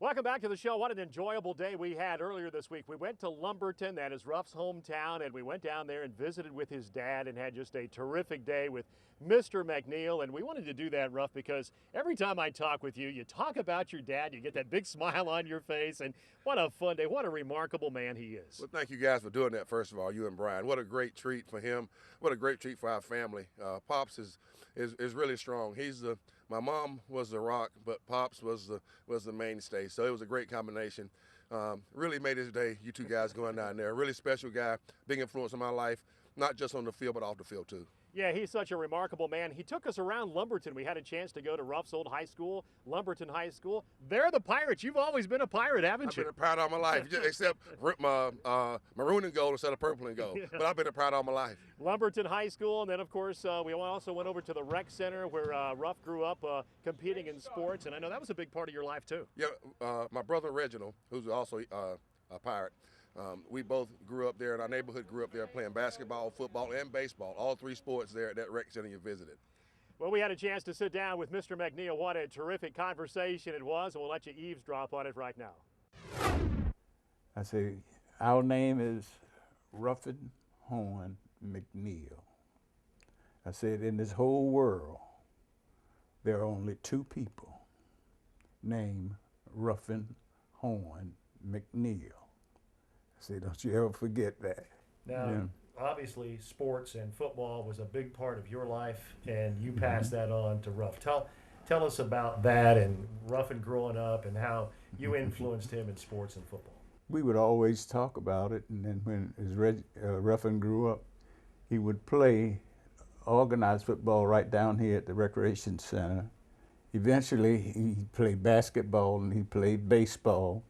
Welcome back to the show. What an enjoyable day we had earlier this week. We went to Lumberton, that is Ruff's hometown, and we went down there and visited with his dad and had just a terrific day with Mr. McNeill. And we wanted to do that, Ruff, because every time I talk with you, you talk about your dad, you get that big smile on your face, and what a fun day. What a remarkable man he is. Well, thank you guys for doing that, first of all, you and Brian. What a great treat for him. What a great treat for our family. Pops is really strong. My mom was the rock, but Pops was the mainstay. So it was a great combination. Really made his day, you two guys going down there. Really special guy, big influence in my life, not just on the field, but off the field too. Yeah, he's such a remarkable man. He took us around Lumberton. We had a chance to go to Ruff's old high school, Lumberton High School. They're the Pirates. You've always been a Pirate, haven't you? I've been a Pirate all my life, except maroon and gold instead of purple and gold. Yeah. But I've been a Pirate all my life. Lumberton High School, and then, of course, we also went over to the rec center where Ruff grew up competing in sports, and I know that was a big part of your life, too. Yeah, my brother Reginald, who's also a Pirate, we both grew up there, and our neighborhood grew up there playing basketball, football, and baseball, all three sports there at that rec center you visited. Well, we had a chance to sit down with Mr. McNeill. What a terrific conversation it was, and we'll let you eavesdrop on it right now. I say, our name is Ruffin McNeill. I said, in this whole world, there are only two people named Ruffin McNeill. I say, don't you ever forget that. Now, obviously, sports and football was a big part of your life, and you passed that on to Ruff. Tell us about that and Ruffin growing up and how you influenced him in sports and football. We would always talk about it, and then when Ruffin grew up, he would play organized football right down here at the Recreation Center. Eventually, he played basketball and he played baseball.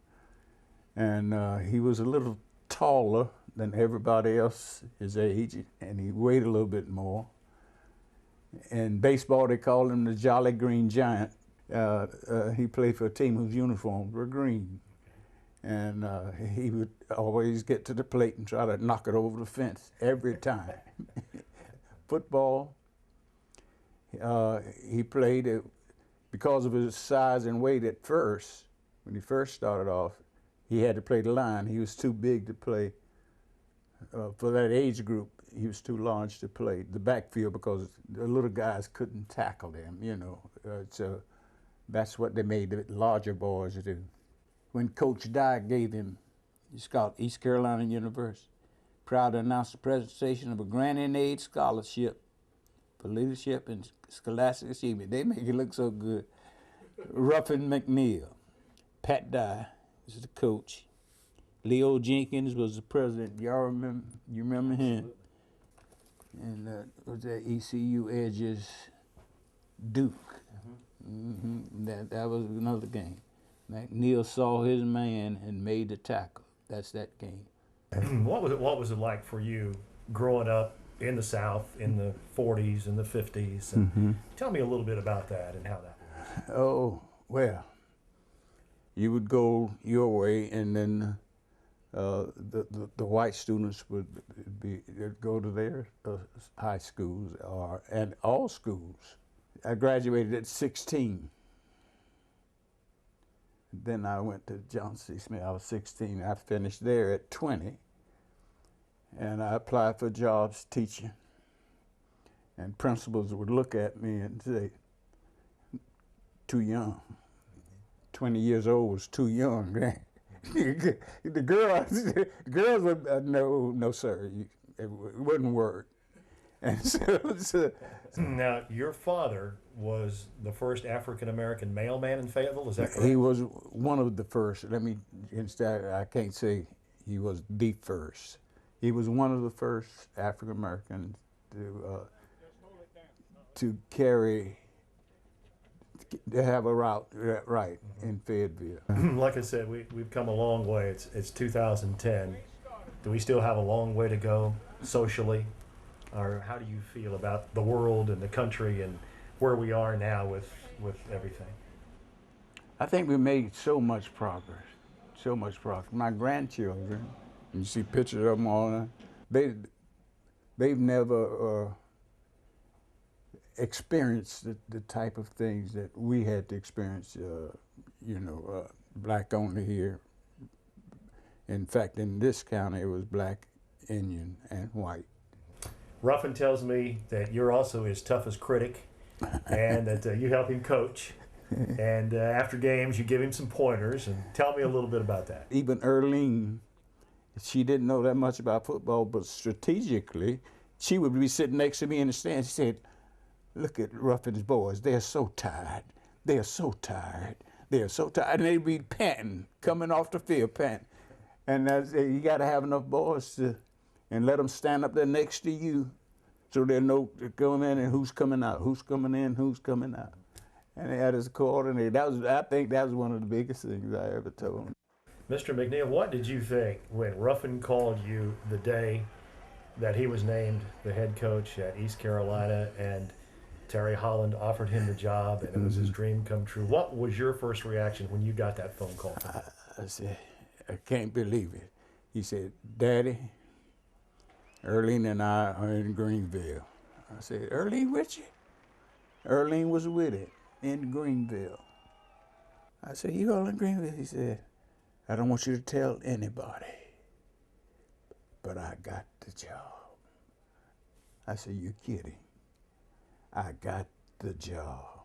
And he was a little taller than everybody else his age, and he weighed a little bit more. In baseball, they called him the Jolly Green Giant. He played for a team whose uniforms were green. And he would always get to the plate and try to knock it over the fence every time. Football, he played because of his size and weight at first. When he first started off, he had to play the line. He was too big to play for that age group. He was too large to play the backfield because the little guys couldn't tackle him, you know. So that's what they made the larger boys do. When Coach Dye gave him, he's called East Carolina University, proud to announce the presentation of a Granny and Aid Scholarship for Leadership and Scholastic Achievement. They make it look so good. Ruffin McNeill, Pat Dye was the coach. Leo Jenkins was the president. Y'all remember? You remember him? And was that ECU Edges Duke? That was another game. McNeill saw his man and made the tackle. That's that game. What was it like for you growing up in the South in the 40s and the 50s? And tell me a little bit about that and how that was. Oh, well, you would go your way, and then the white students would go to their high schools and all schools. I graduated at 16. Then I went to Johnson C. Smith. I was 16. I finished there at 20, and I applied for jobs teaching. And principals would look at me and say, too young. 20 years old was too young. The girls would, no, sir, it wouldn't work. And so, now, your father was the first African-American mailman in Fayetteville, is that correct? He was one of the first. Instead, I can't say he was the first. He was one of the first African-Americans to have a route right in Fayetteville. Like I said, we've come a long way. It's 2010. Do we still have a long way to go socially? Or how do you feel about the world and the country and where we are now with everything? I think we made so much progress, so much progress. My grandchildren, you see pictures of them all, they've never experienced the type of things that we had to experience, black only here. In fact, in this county, it was black, Indian, and white. Ruffin tells me that you're also his toughest critic, and that you help him coach. And after games, you give him some pointers. And tell me a little bit about that. Even Earlene, she didn't know that much about football, but strategically, she would be sitting next to me in the stands. She said, "Look at Ruffin's boys. They're so tired. They're so tired. They're so tired." And they'd be panting, coming off the field, panting. And I said, you got to have enough boys to, and let them stand up there next to you so they'll know to come in and who's coming out, who's coming in, who's coming out. And they had us coordinate. I think that was one of the biggest things I ever told them. Mr. McNeill, what did you think when Ruffin called you the day that he was named the head coach at East Carolina and Terry Holland offered him the job and it was his dream come true? What was your first reaction when you got that phone call? I said, I can't believe it. He said, "Daddy, Earlene and I are in Greenville." I said, "Earlene with you?" Earlene was with it in Greenville. I said, "You all in Greenville?" He said, "I don't want you to tell anybody, but I got the job." I said, "You're kidding. I got the job."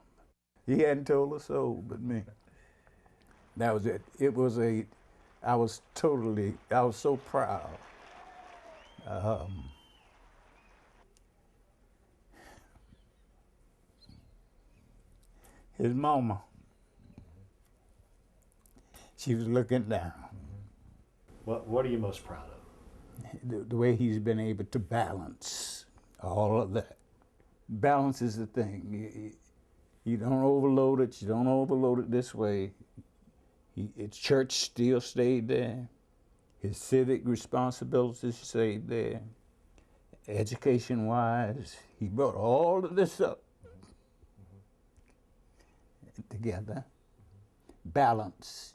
He hadn't told a soul but me. That was it. I was so proud. His mama, she was looking down. What are you most proud of? The way he's been able to balance all of that. Balance is the thing. You don't overload it. You don't overload it this way. His church still stayed there. His civic responsibilities stayed there. Education-wise, he brought all of this up together. Balance.